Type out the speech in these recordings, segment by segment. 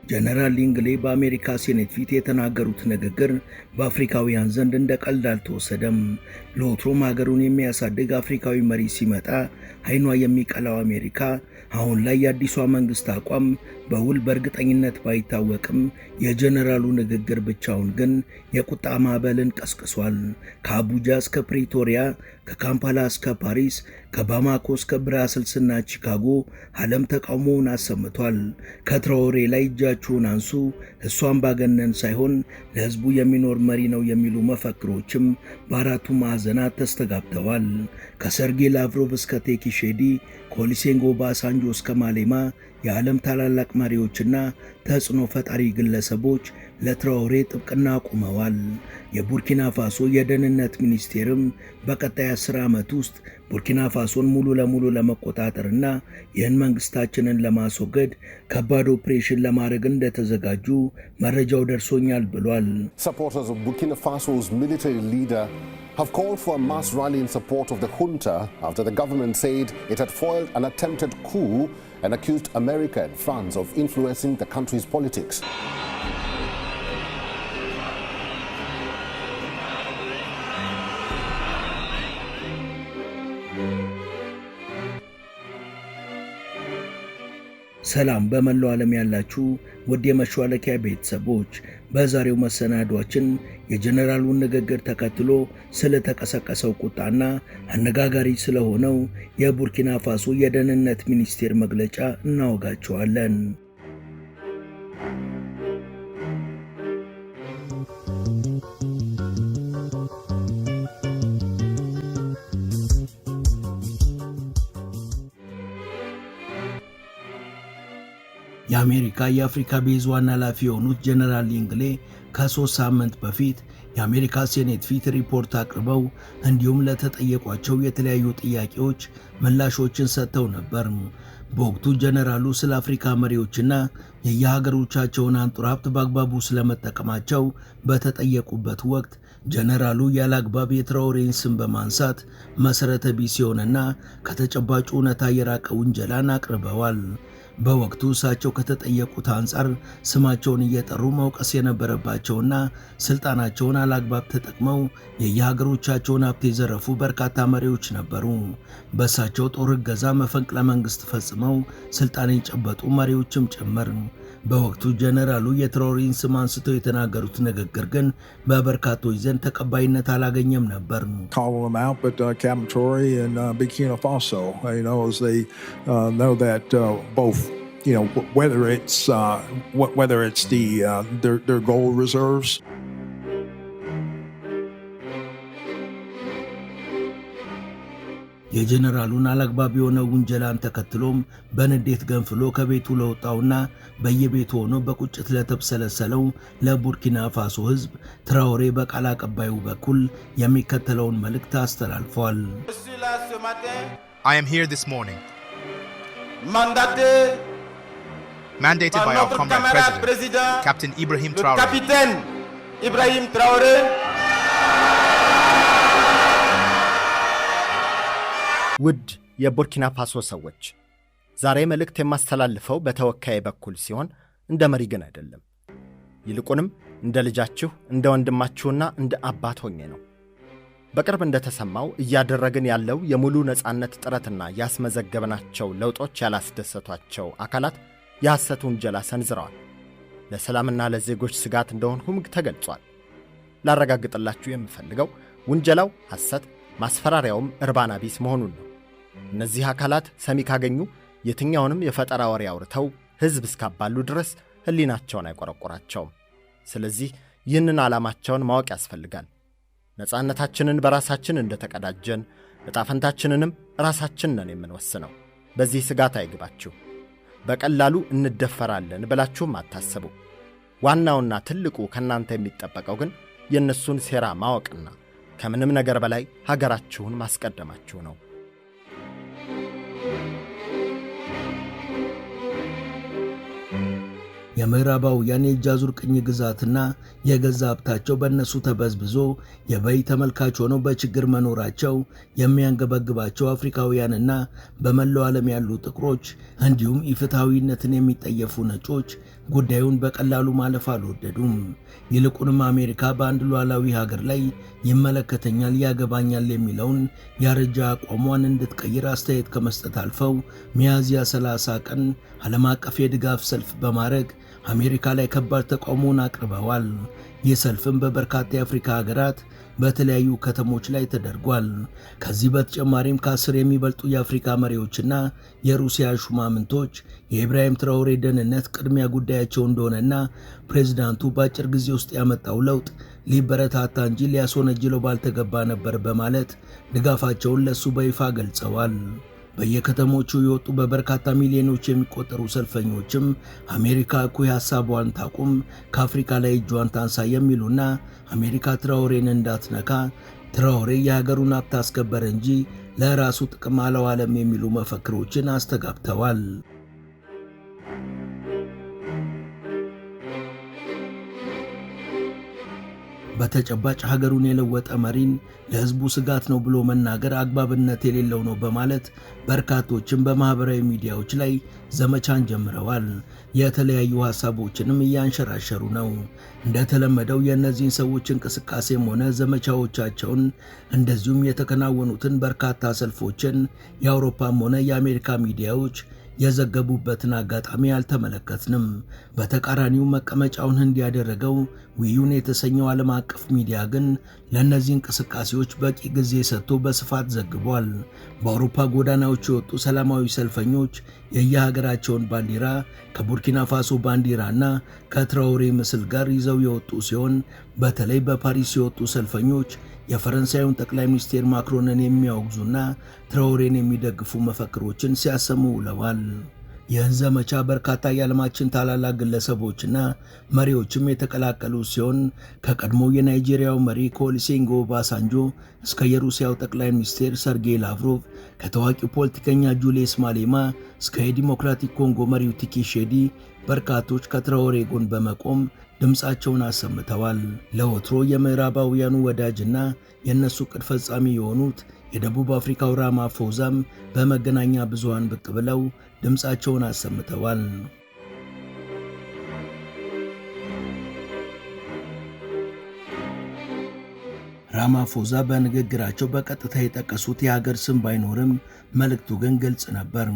ጀነራል ሊንግሌ በአሜሪካ ሴኔት ፊት የተናገሩት ንግግር በአፍሪካውያን ዘንድ እንደ ቀልድ አልተወሰደም። ለወትሮም ሀገሩን የሚያሳድግ አፍሪካዊ መሪ ሲመጣ አይኗ የሚቀላው አሜሪካ አሁን ላይ የአዲሷ መንግስት አቋም በውል በእርግጠኝነት ባይታወቅም የጀነራሉ ንግግር ብቻውን ግን የቁጣ ማዕበልን ቀስቅሷል። ከአቡጃ እስከ ፕሪቶሪያ፣ ከካምፓላ እስከ ፓሪስ፣ ከባማኮ እስከ ብራስልስና ቺካጎ ዓለም ተቃውሞውን አሰምቷል። ከትራኦሬ ላይ እጃችሁን አንሱ፣ እሱ አምባገነን ሳይሆን ለህዝቡ የሚኖር መሪ ነው የሚሉ መፈክሮችም በአራቱ ማዕዘናት ተስተጋብተዋል። ከሰርጌይ ላቭሮቭ እስከ ቴኪሼዲ፣ ከኦሉሴጉን ኦባሳንጆ እስከ ማሌማ የዓለም ታላላቅ መሪዎችና ተጽዕኖ ፈጣሪ ግለሰቦች ለትራኦሬ ጥብቅና ቆመዋል። የቡርኪና ፋሶ የደህንነት ሚኒስቴርም በቀጣይ 10 ዓመት ውስጥ ቡርኪና ፋሶን ሙሉ ለሙሉ ለመቆጣጠርና ይህን መንግስታችንን ለማስወገድ ከባድ ኦፕሬሽን ለማድረግ እንደተዘጋጁ መረጃው ደርሶኛል ብሏል። Supporters of Burkina Faso's military leader have called for a mass rally in support of the junta after the government said it had foiled an attempted coup and accused America and France of influencing the country's politics. ሰላም በመላው ዓለም ያላችሁ ውድ የመሿለኪያ ቤተሰቦች፣ በዛሬው መሰናዷችን የጀነራሉን ንግግር ተከትሎ ስለተቀሰቀሰው ቁጣና አነጋጋሪ ስለሆነው የቡርኪና ፋሶ የደህንነት ሚኒስቴር መግለጫ እናወጋቸዋለን። የአሜሪካ የአፍሪካ ቤዝ ዋና ኃላፊ የሆኑት ጀነራል ሊንግሌ ከ3 ሳምንት በፊት የአሜሪካ ሴኔት ፊት ሪፖርት አቅርበው እንዲሁም ለተጠየቋቸው የተለያዩ ጥያቄዎች ምላሾችን ሰጥተው ነበር። በወቅቱ ጀነራሉ ስለ አፍሪካ መሪዎችና የየሀገሮቻቸውን አንጡር ሀብት በአግባቡ ስለመጠቀማቸው በተጠየቁበት ወቅት ጀነራሉ ያለአግባብ የትራኦሬን ስም በማንሳት መሰረተ ቢስ የሆነና ከተጨባጩ እውነታ የራቀ ውንጀላን አቅርበዋል። በወቅቱ እሳቸው ከተጠየቁት አንጻር ስማቸውን እየጠሩ መውቀስ የነበረባቸውና ስልጣናቸውን አላግባብ ተጠቅመው የየሀገሮቻቸውን ሀብት የዘረፉ በርካታ መሪዎች ነበሩ። በእሳቸው ጦር እገዛ መፈንቅለ መንግስት ፈጽመው ስልጣን የጨበጡ መሪዎችም ጭምር። በወቅቱ ጀነራሉ የትራኦሬን ስም አንስተው የተናገሩት ንግግር ግን በበርካቶች ዘንድ ተቀባይነት አላገኘም ነበር። Call them out, but Captain Traoré and Burkina Faso, as they know that both, whether it's their gold reserves. የጀነራሉን አላግባብ የሆነ ውንጀላን ተከትሎም በንዴት ገንፍሎ ከቤቱ ለወጣውና በየቤቱ ሆኖ በቁጭት ለተብሰለሰለው ለቡርኪና ፋሶ ህዝብ ትራኦሬ በቃል አቀባዩ በኩል የሚከተለውን መልእክት አስተላልፏል። I am here this morning, mandated by our comrade President, Captain Ibrahim Traoré, ውድ የቡርኪና ፋሶ ሰዎች፣ ዛሬ መልእክት የማስተላልፈው በተወካይ በኩል ሲሆን እንደ መሪ ግን አይደለም። ይልቁንም እንደ ልጃችሁ፣ እንደ ወንድማችሁና እንደ አባት ሆኜ ነው። በቅርብ እንደተሰማው እያደረግን ያለው የሙሉ ነጻነት ጥረትና ያስመዘገብናቸው ለውጦች ያላስደሰቷቸው አካላት የሐሰት ውንጀላ ሰንዝረዋል። ለሰላምና ለዜጎች ስጋት እንደሆንሁም ተገልጿል። ላረጋግጥላችሁ የምፈልገው ውንጀላው ሐሰት፣ ማስፈራሪያውም እርባና ቢስ መሆኑን ነው። እነዚህ አካላት ሰሚ ካገኙ የትኛውንም የፈጠራ ወሬ አውርተው ሕዝብ እስካባሉ ድረስ ሕሊናቸውን አይቆረቆራቸውም። ስለዚህ ይህንን ዓላማቸውን ማወቅ ያስፈልጋል። ነጻነታችንን በራሳችን እንደተቀዳጀን ዕጣፈንታችንንም ራሳችን ነን የምንወስነው። በዚህ ስጋት አይግባችሁ። በቀላሉ እንደፈራለን ብላችሁም አታስቡ። ዋናውና ትልቁ ከናንተ የሚጠበቀው ግን የእነሱን ሴራ ማወቅና ከምንም ነገር በላይ ሀገራችሁን ማስቀደማችሁ ነው። የምዕራባውያን የእጅ አዙር ቅኝ ግዛትና የገዛ ሀብታቸው በእነሱ ተበዝብዞ የበይ ተመልካች ሆነው በችግር መኖራቸው የሚያንገበግባቸው አፍሪካውያንና በመላው ዓለም ያሉ ጥቁሮች እንዲሁም ኢፍትሐዊነትን የሚጠየፉ ነጮች ጉዳዩን በቀላሉ ማለፍ አልወደዱም። ይልቁንም አሜሪካ በአንድ ሉዓላዊ ሀገር ላይ ይመለከተኛል፣ ያገባኛል የሚለውን ያረጃ አቋሟን እንድትቀይር አስተያየት ከመስጠት አልፈው ሚያዝያ 30 ቀን ዓለም አቀፍ የድጋፍ ሰልፍ በማድረግ አሜሪካ ላይ ከባድ ተቃውሞን አቅርበዋል። ይህ ሰልፍም በበርካታ የአፍሪካ ሀገራት በተለያዩ ከተሞች ላይ ተደርጓል። ከዚህ በተጨማሪም ከ10 የሚበልጡ የአፍሪካ መሪዎችና የሩሲያ ሹማምንቶች የኢብራሂም ትራኦሬ ደህንነት ቅድሚያ ጉዳያቸው እንደሆነና ፕሬዝዳንቱ በአጭር ጊዜ ውስጥ ያመጣው ለውጥ ሊበረታታ እንጂ ሊያስወነጅለው ባልተገባ ነበር በማለት ድጋፋቸውን ለሱ በይፋ ገልጸዋል። በየከተሞቹ የወጡ በበርካታ ሚሊዮኖች የሚቆጠሩ ሰልፈኞችም አሜሪካ እኩይ ሐሳቧን ታቁም፣ ከአፍሪካ ላይ እጇን ታንሳ የሚሉና አሜሪካ ትራኦሬን እንዳትነካ፣ ትራኦሬ የሀገሩን ሀብት አስከበረ እንጂ ለራሱ ጥቅም አላዋለም የሚሉ መፈክሮችን አስተጋብተዋል። በተጨባጭ ሀገሩን የለወጠ መሪን ለሕዝቡ ስጋት ነው ብሎ መናገር አግባብነት የሌለው ነው በማለት በርካቶችም በማህበራዊ ሚዲያዎች ላይ ዘመቻን ጀምረዋል። የተለያዩ ሐሳቦችንም እያንሸራሸሩ ነው። እንደተለመደው የእነዚህን ሰዎች እንቅስቃሴም ሆነ ዘመቻዎቻቸውን እንደዚሁም የተከናወኑትን በርካታ ሰልፎችን የአውሮፓም ሆነ የአሜሪካ ሚዲያዎች የዘገቡበትን አጋጣሚ አልተመለከትንም። በተቃራኒው መቀመጫውን ህንድ ያደረገው ዊዩን የተሰኘው ዓለም አቀፍ ሚዲያ ግን ለእነዚህ እንቅስቃሴዎች በቂ ጊዜ ሰጥቶ በስፋት ዘግቧል። በአውሮፓ ጎዳናዎች የወጡ ሰላማዊ ሰልፈኞች የየሀገራቸውን ባንዲራ ከቡርኪና ፋሶ ባንዲራና ከትራኦሬ ምስል ጋር ይዘው የወጡ ሲሆን በተለይ በፓሪስ የወጡ ሰልፈኞች የፈረንሳዩን ጠቅላይ ሚኒስቴር ማክሮንን የሚያወግዙና ትራኦሬን የሚደግፉ መፈክሮችን ሲያሰሙ ውለዋል። ይህን ዘመቻ በርካታ የዓለማችን ታላላቅ ግለሰቦችና መሪዎችም የተቀላቀሉ ሲሆን ከቀድሞ የናይጄሪያው መሪ ኦሉሴጉን ኦባሳንጆ እስከ የሩሲያው ጠቅላይ ሚኒስቴር ሰርጌይ ላቭሮቭ፣ ከታዋቂው ፖለቲከኛ ጁልየስ ማሌማ እስከ የዲሞክራቲክ ኮንጎ መሪው ቲኪሼዲ በርካቶች ከትራኦሬ ጎን በመቆም ድምፃቸውን አሰምተዋል። ለወትሮ የምዕራባውያኑ ወዳጅና የእነሱ ቅድ ፈጻሚ የሆኑት የደቡብ አፍሪካው ራማፎዛም በመገናኛ ብዙሃን ብቅ ብለው ድምፃቸውን አሰምተዋል። ራማፎዛ በንግግራቸው በቀጥታ የጠቀሱት የሀገር ስም ባይኖርም መልእክቱ ግን ግልጽ ነበር።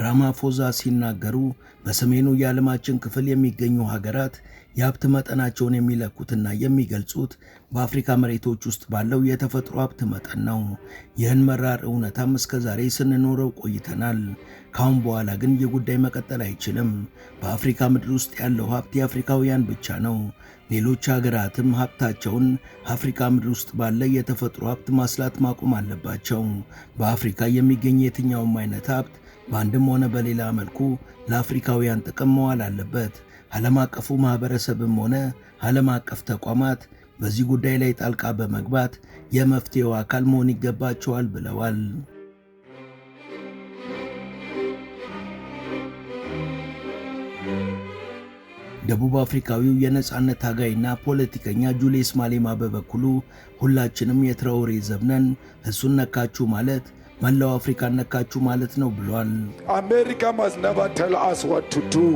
ራማፎዛ ሲናገሩ በሰሜኑ የዓለማችን ክፍል የሚገኙ ሀገራት የሀብት መጠናቸውን የሚለኩትና የሚገልጹት በአፍሪካ መሬቶች ውስጥ ባለው የተፈጥሮ ሀብት መጠን ነው። ይህን መራር እውነታም እስከ ዛሬ ስንኖረው ቆይተናል። ካሁን በኋላ ግን ይህ ጉዳይ መቀጠል አይችልም። በአፍሪካ ምድር ውስጥ ያለው ሀብት የአፍሪካውያን ብቻ ነው። ሌሎች ሀገራትም ሀብታቸውን አፍሪካ ምድር ውስጥ ባለ የተፈጥሮ ሀብት ማስላት ማቆም አለባቸው። በአፍሪካ የሚገኝ የትኛውም አይነት ሀብት በአንድም ሆነ በሌላ መልኩ ለአፍሪካውያን ጥቅም መዋል አለበት። ዓለም አቀፉ ማህበረሰብም ሆነ ዓለም አቀፍ ተቋማት በዚህ ጉዳይ ላይ ጣልቃ በመግባት የመፍትሄው አካል መሆን ይገባቸዋል ብለዋል። ደቡብ አፍሪካዊው የነጻነት ታጋይና ፖለቲከኛ ጁልየስ ማሌማ በበኩሉ ሁላችንም የትራኦሬ ዘብነን፣ እሱን ነካችሁ ማለት መላው አፍሪካን ነካችሁ ማለት ነው ብሏል። America must never tell us what to do.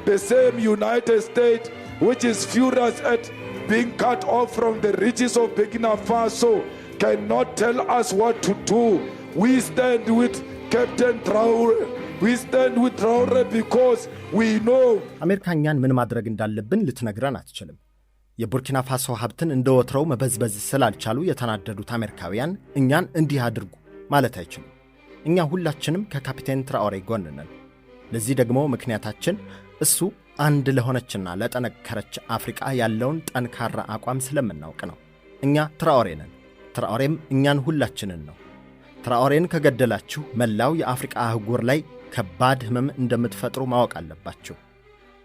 The same United States which is furious at being cut off from the riches of Burkina Faso cannot tell us what to do. We stand with Captain Traoré. We stand with Traoré because we know. አሜሪካኛን ምን ማድረግ እንዳለብን ልትነግረን አትችልም። የቡርኪና ፋሶ ሀብትን እንደ ወትሮው መበዝበዝ ስላልቻሉ የተናደዱት አሜሪካውያን እኛን እንዲህ አድርጉ ማለት አይችሉም። እኛ ሁላችንም ከካፒቴን ትራኦሬ ጎን ነን። ለዚህ ደግሞ ምክንያታችን እሱ አንድ ለሆነችና ለጠነከረች አፍሪካ ያለውን ጠንካራ አቋም ስለምናውቅ ነው። እኛ ትራኦሬ ነን፣ ትራኦሬም እኛን ሁላችንን ነው። ትራኦሬን ከገደላችሁ መላው የአፍሪካ አህጉር ላይ ከባድ ህመም እንደምትፈጥሩ ማወቅ አለባችሁ።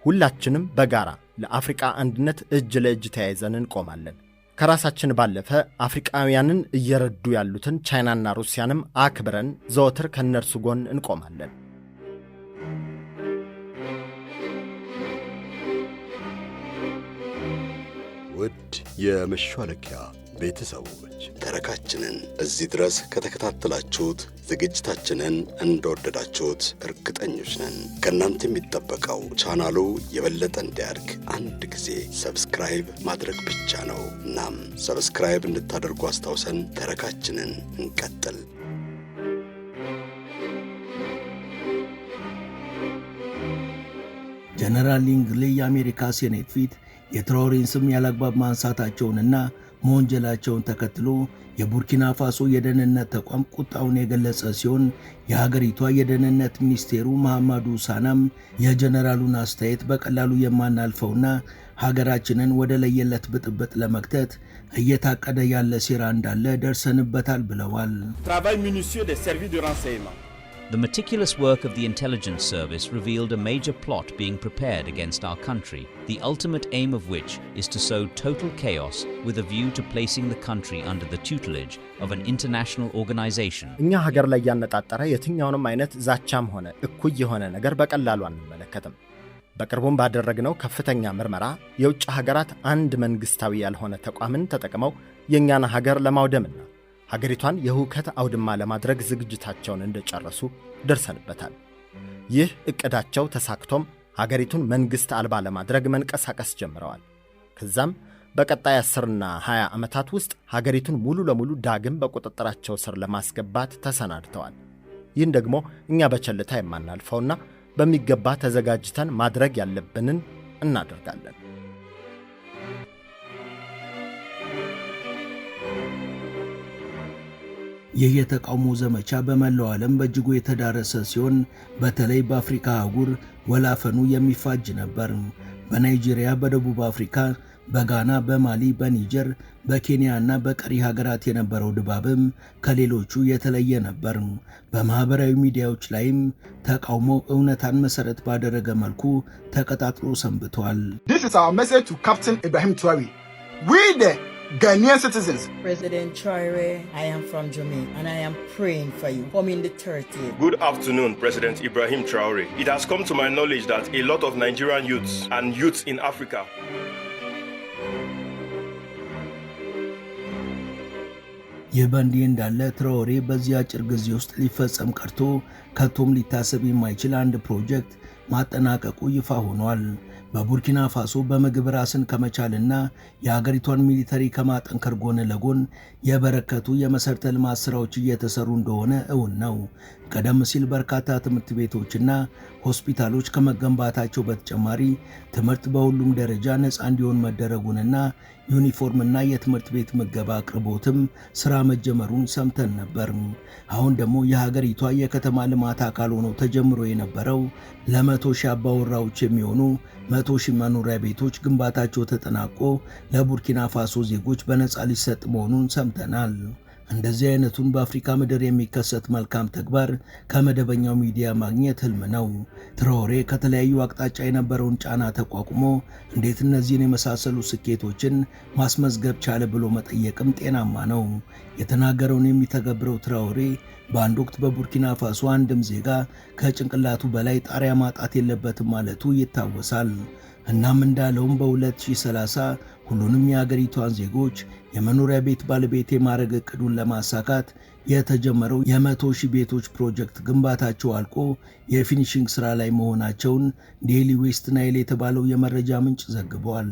ሁላችንም በጋራ ለአፍሪካ አንድነት እጅ ለእጅ ተያይዘን እንቆማለን። ከራሳችን ባለፈ አፍሪካውያንን እየረዱ ያሉትን ቻይናና ሩሲያንም አክብረን ዘወትር ከነርሱ ጎን እንቆማለን። ውድ የመሿለኪያ ቤተሰቦች ተረካችንን እዚህ ድረስ ከተከታተላችሁት ዝግጅታችንን እንደወደዳችሁት እርግጠኞች ነን። ከእናንተ የሚጠበቀው ቻናሉ የበለጠ እንዲያድግ አንድ ጊዜ ሰብስክራይብ ማድረግ ብቻ ነው። እናም ሰብስክራይብ እንድታደርጉ አስታውሰን ተረካችንን እንቀጥል። ጀነራል ሊንግሌ የአሜሪካ ሴኔት ፊት የትራኦሬን ስም ያላግባብ ማንሳታቸውንና መወንጀላቸውን ተከትሎ የቡርኪና ፋሶ የደህንነት ተቋም ቁጣውን የገለጸ ሲሆን የሀገሪቷ የደህንነት ሚኒስቴሩ መሐማዱ ሳናም የጀነራሉን አስተያየት በቀላሉ የማናልፈውና ሀገራችንን ወደ ለየለት ብጥብጥ ለመክተት እየታቀደ ያለ ሴራ እንዳለ ደርሰንበታል ብለዋል። Travail minutieux des services de renseignement. The meticulous work of the intelligence service revealed a major plot being prepared against our country, the ultimate aim of which is to sow total chaos with a view to placing the country under the tutelage of an international organization. እኛ ሀገር ላይ ያነጣጠረ የትኛውንም አይነት ዛቻም ሆነ እኩይ የሆነ ነገር በቀላሉ አንመለከትም። በቅርቡም ባደረግነው ከፍተኛ ምርመራ የውጭ ሀገራት አንድ መንግስታዊ ያልሆነ ተቋምን ተጠቅመው የኛን ሀገር ለማውደምና ሀገሪቷን የሁከት አውድማ ለማድረግ ዝግጅታቸውን እንደጨረሱ ደርሰንበታል። ይህ እቅዳቸው ተሳክቶም ሀገሪቱን መንግስት አልባ ለማድረግ መንቀሳቀስ ጀምረዋል። ከዛም በቀጣይ 10 እና 20 ዓመታት ውስጥ ሀገሪቱን ሙሉ ለሙሉ ዳግም በቁጥጥራቸው ስር ለማስገባት ተሰናድተዋል። ይህን ደግሞ እኛ በቸልታ የማናልፈውና በሚገባ ተዘጋጅተን ማድረግ ያለብንን እናደርጋለን። ይህ የተቃውሞ ዘመቻ በመላው ዓለም በእጅጉ የተዳረሰ ሲሆን በተለይ በአፍሪካ አህጉር ወላፈኑ የሚፋጅ ነበር። በናይጄሪያ፣ በደቡብ አፍሪካ፣ በጋና፣ በማሊ፣ በኒጀር፣ በኬንያ እና በቀሪ ሀገራት የነበረው ድባብም ከሌሎቹ የተለየ ነበር። በማህበራዊ ሚዲያዎች ላይም ተቃውሞ እውነታን መሰረት ባደረገ መልኩ ተቀጣጥሎ ሰንብቷል። This is our message to Captain Ibrahim Traoré. We the Ghanaian citizens. President Traoré, I am from Jamaica and I am praying for you. Come in the 30th. Good afternoon, President Ibrahim Traoré. It has come to my knowledge that a lot of Nigerian youths and youths in Africa ይህ በእንዲህ እንዳለ ትራኦሬ በዚህ አጭር ጊዜ ውስጥ ሊፈጸም ቀርቶ ከቶም ሊታሰብ የማይችል አንድ ፕሮጀክት ማጠናቀቁ ይፋ ሆኗል። በቡርኪና ፋሶ በምግብ ራስን ከመቻልና የሀገሪቷን ሚሊተሪ ከማጠንከር ጎን ለጎን የበረከቱ የመሰረተ ልማት ስራዎች እየተሰሩ እንደሆነ እውን ነው። ቀደም ሲል በርካታ ትምህርት ቤቶችና ሆስፒታሎች ከመገንባታቸው በተጨማሪ ትምህርት በሁሉም ደረጃ ነፃ እንዲሆን መደረጉንና ዩኒፎርምና የትምህርት ቤት ምገባ አቅርቦትም ስራ መጀመሩን ሰምተን ነበር። አሁን ደግሞ የሀገሪቷ የከተማ ልማት አካል ሆኖ ተጀምሮ የነበረው ለ100,000 አባወራዎች የሚሆኑ 100,000 መኖሪያ ቤቶች ግንባታቸው ተጠናቆ ለቡርኪና ፋሶ ዜጎች በነፃ ሊሰጥ መሆኑን ሰምተናል። እንደዚህ አይነቱን በአፍሪካ ምድር የሚከሰት መልካም ተግባር ከመደበኛው ሚዲያ ማግኘት ህልም ነው። ትራኦሬ ከተለያዩ አቅጣጫ የነበረውን ጫና ተቋቁሞ እንዴት እነዚህን የመሳሰሉ ስኬቶችን ማስመዝገብ ቻለ ብሎ መጠየቅም ጤናማ ነው። የተናገረውን የሚተገብረው ትራኦሬ በአንድ ወቅት በቡርኪና ፋሶ አንድም ዜጋ ከጭንቅላቱ በላይ ጣሪያ ማጣት የለበትም ማለቱ ይታወሳል። እናም እንዳለውም በ2030 ሁሉንም የሀገሪቷን ዜጎች የመኖሪያ ቤት ባለቤት የማድረግ እቅዱን ለማሳካት የተጀመረው የ100,000 ቤቶች ፕሮጀክት ግንባታቸው አልቆ የፊኒሺንግ ሥራ ላይ መሆናቸውን ዴይሊ ዌስት ናይል የተባለው የመረጃ ምንጭ ዘግቧል።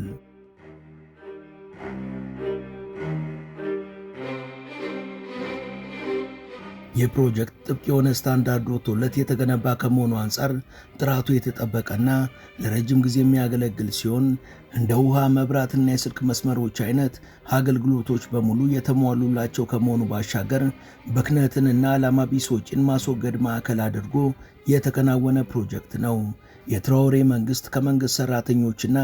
የፕሮጀክት ጥብቅ የሆነ ስታንዳርድ ወጥቶለት የተገነባ ከመሆኑ አንጻር ጥራቱ የተጠበቀና ለረጅም ጊዜ የሚያገለግል ሲሆን እንደ ውሃ፣ መብራትና የስልክ መስመሮች አይነት አገልግሎቶች በሙሉ የተሟሉላቸው ከመሆኑ ባሻገር ብክነትንና ዓላማ ቢስ ወጪን ማስወገድ ማዕከል አድርጎ የተከናወነ ፕሮጀክት ነው። የትራኦሬ መንግስት ከመንግስት ሰራተኞችና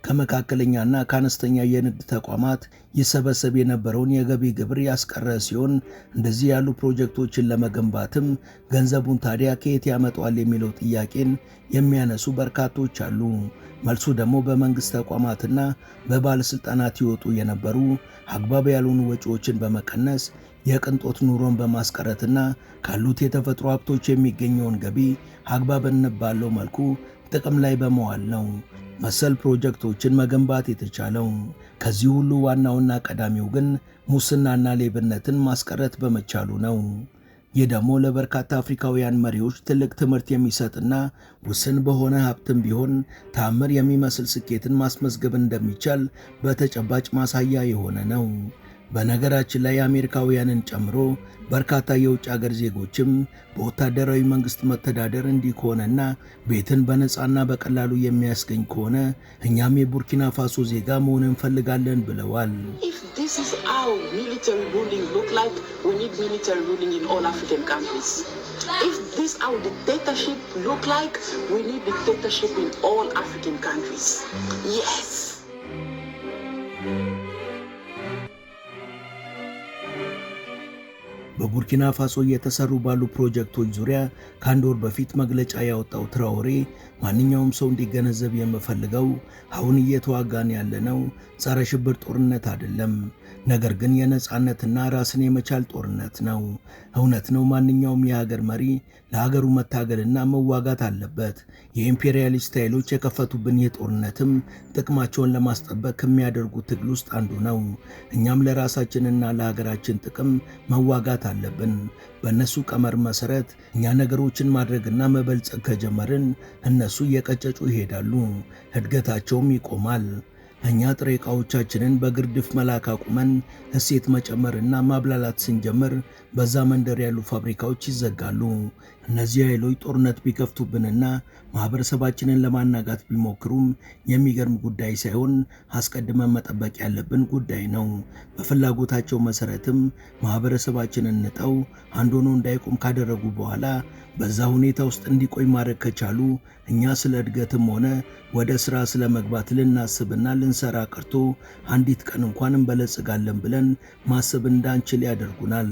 ከመካከለኛና ከአነስተኛ የንግድ ተቋማት ይሰበሰብ የነበረውን የገቢ ግብር ያስቀረ ሲሆን እንደዚህ ያሉ ፕሮጀክቶችን ለመገንባትም ገንዘቡን ታዲያ ከየት ያመጣዋል የሚለው ጥያቄን የሚያነሱ በርካቶች አሉ። መልሱ ደግሞ በመንግስት ተቋማትና በባለስልጣናት ይወጡ የነበሩ አግባብ ያልሆኑ ወጪዎችን በመቀነስ የቅንጦት ኑሮን በማስቀረትና ካሉት የተፈጥሮ ሀብቶች የሚገኘውን ገቢ አግባብነት ባለው መልኩ ጥቅም ላይ በመዋል ነው መሰል ፕሮጀክቶችን መገንባት የተቻለው። ከዚህ ሁሉ ዋናውና ቀዳሚው ግን ሙስናና ሌብነትን ማስቀረት በመቻሉ ነው። ይህ ደግሞ ለበርካታ አፍሪካውያን መሪዎች ትልቅ ትምህርት የሚሰጥና ውስን በሆነ ሀብትም ቢሆን ተአምር የሚመስል ስኬትን ማስመዝገብ እንደሚቻል በተጨባጭ ማሳያ የሆነ ነው። በነገራችን ላይ አሜሪካውያንን ጨምሮ በርካታ የውጭ አገር ዜጎችም በወታደራዊ መንግስት መተዳደር እንዲህ ከሆነና ቤትን በነፃና በቀላሉ የሚያስገኝ ከሆነ እኛም የቡርኪና ፋሶ ዜጋ መሆን እንፈልጋለን ብለዋል። If this is how military ruling look like, we need military ruling in all African countries. If this how dictatorship look like, we need dictatorship in all African countries. Yes. በቡርኪና ፋሶ እየተሰሩ ባሉ ፕሮጀክቶች ዙሪያ ከአንድ ወር በፊት መግለጫ ያወጣው ትራኦሬ ማንኛውም ሰው እንዲገነዘብ የምፈልገው አሁን እየተዋጋን ያለነው ጸረ ሽብር ጦርነት አይደለም፣ ነገር ግን የነጻነትና ራስን የመቻል ጦርነት ነው። እውነት ነው፣ ማንኛውም የሀገር መሪ ለሀገሩ መታገልና መዋጋት አለበት። የኢምፔሪያሊስት ኃይሎች የከፈቱብን የጦርነትም ጥቅማቸውን ለማስጠበቅ ከሚያደርጉት ትግል ውስጥ አንዱ ነው። እኛም ለራሳችንና ለሀገራችን ጥቅም መዋጋት አለብን። በእነሱ ቀመር መሰረት እኛ ነገሮችን ማድረግና መበልጸግ ከጀመርን እነሱ እየቀጨጩ ይሄዳሉ፣ እድገታቸውም ይቆማል። እኛ ጥሬ ዕቃዎቻችንን በግርድፍ መላክ አቁመን እሴት መጨመርና ማብላላት ስንጀምር በዛ መንደር ያሉ ፋብሪካዎች ይዘጋሉ። እነዚህ ኃይሎች ጦርነት ቢከፍቱብንና ማህበረሰባችንን ለማናጋት ቢሞክሩም የሚገርም ጉዳይ ሳይሆን አስቀድመን መጠበቅ ያለብን ጉዳይ ነው። በፍላጎታቸው መሰረትም ማህበረሰባችንን ንጠው አንድ ሆኖ እንዳይቆም ካደረጉ በኋላ በዛ ሁኔታ ውስጥ እንዲቆይ ማድረግ ከቻሉ እኛ ስለ እድገትም ሆነ ወደ ሥራ ስለ መግባት ልናስብና ልንሰራ ቀርቶ አንዲት ቀን እንኳን እንበለጽጋለን ብለን ማሰብ እንዳንችል ያደርጉናል።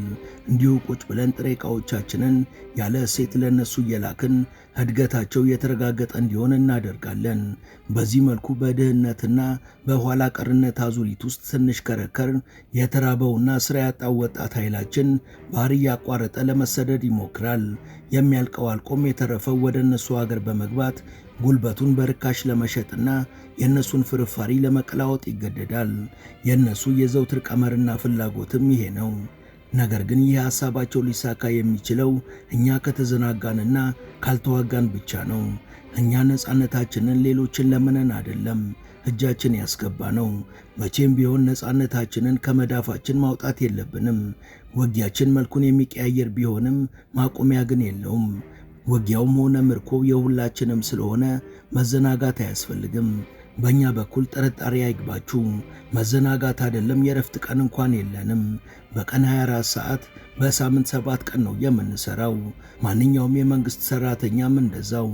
እንዲሁ ቁጭ ብለን ጥሬ ዕቃዎቻችንን ያለ እሴት ለነሱ እየላክን እድገታቸው የተረጋገጠ እንዲሆን እናደርጋለን። በዚህ መልኩ በድህነትና በኋላ ቀርነት አዙሪት ውስጥ ስንሽከረከር የተራበውና ስራ ያጣው ወጣት ኃይላችን ባህር እያቋረጠ ለመሰደድ ይሞክራል። የሚያልቀው አልቆም የተረፈው ወደ እነሱ ሀገር በመግባት ጉልበቱን በርካሽ ለመሸጥና የእነሱን ፍርፋሪ ለመቀላወጥ ይገደዳል። የእነሱ የዘውትር ቀመርና ፍላጎትም ይሄ ነው። ነገር ግን ይህ ሐሳባቸው ሊሳካ የሚችለው እኛ ከተዘናጋንና ካልተዋጋን ብቻ ነው። እኛ ነጻነታችንን ሌሎችን ለምነን አይደለም እጃችን ያስገባ ነው። መቼም ቢሆን ነጻነታችንን ከመዳፋችን ማውጣት የለብንም። ውጊያችን መልኩን የሚቀያየር ቢሆንም ማቆሚያ ግን የለውም። ውጊያውም ሆነ ምርኮ የሁላችንም ስለሆነ መዘናጋት አያስፈልግም። በእኛ በኩል ጥርጣሬ አይግባችሁ። መዘናጋት አይደለም የረፍት ቀን እንኳን የለንም። በቀን 24 ሰዓት በሳምንት 7 ቀን ነው የምንሰራው። ማንኛውም የመንግስት ሰራተኛም እንደዛው።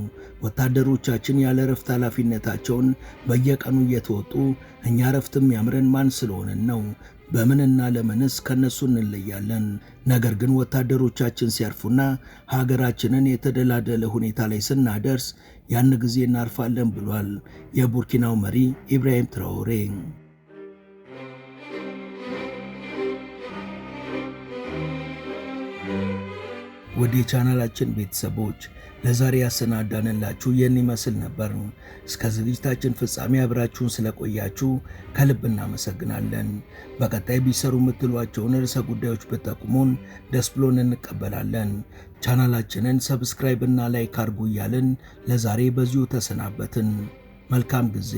ወታደሮቻችን ያለ ረፍት ኃላፊነታቸውን በየቀኑ እየተወጡ እኛ ረፍትም ያምረን ማን ስለሆንን ነው? በምንና ለምንስ ከነሱ እንለያለን? ነገር ግን ወታደሮቻችን ሲያርፉና ሀገራችንን የተደላደለ ሁኔታ ላይ ስናደርስ ያን ጊዜ እናርፋለን ብሏል የቡርኪናው መሪ ኢብራሂም ትራኦሬ። ወደ ቻናላችን ቤተሰቦች ለዛሬ ያሰናዳንላችሁ ይህን ይመስል ነበር። እስከ ዝግጅታችን ፍጻሜ አብራችሁን ስለቆያችሁ ከልብ እናመሰግናለን። በቀጣይ ቢሰሩ የምትሏቸውን ርዕሰ ጉዳዮች ብትጠቁሙን ደስ ብሎን እንቀበላለን። ቻናላችንን ሰብስክራይብ እና ላይክ አድርጉ እያልን ለዛሬ በዚሁ ተሰናበትን። መልካም ጊዜ።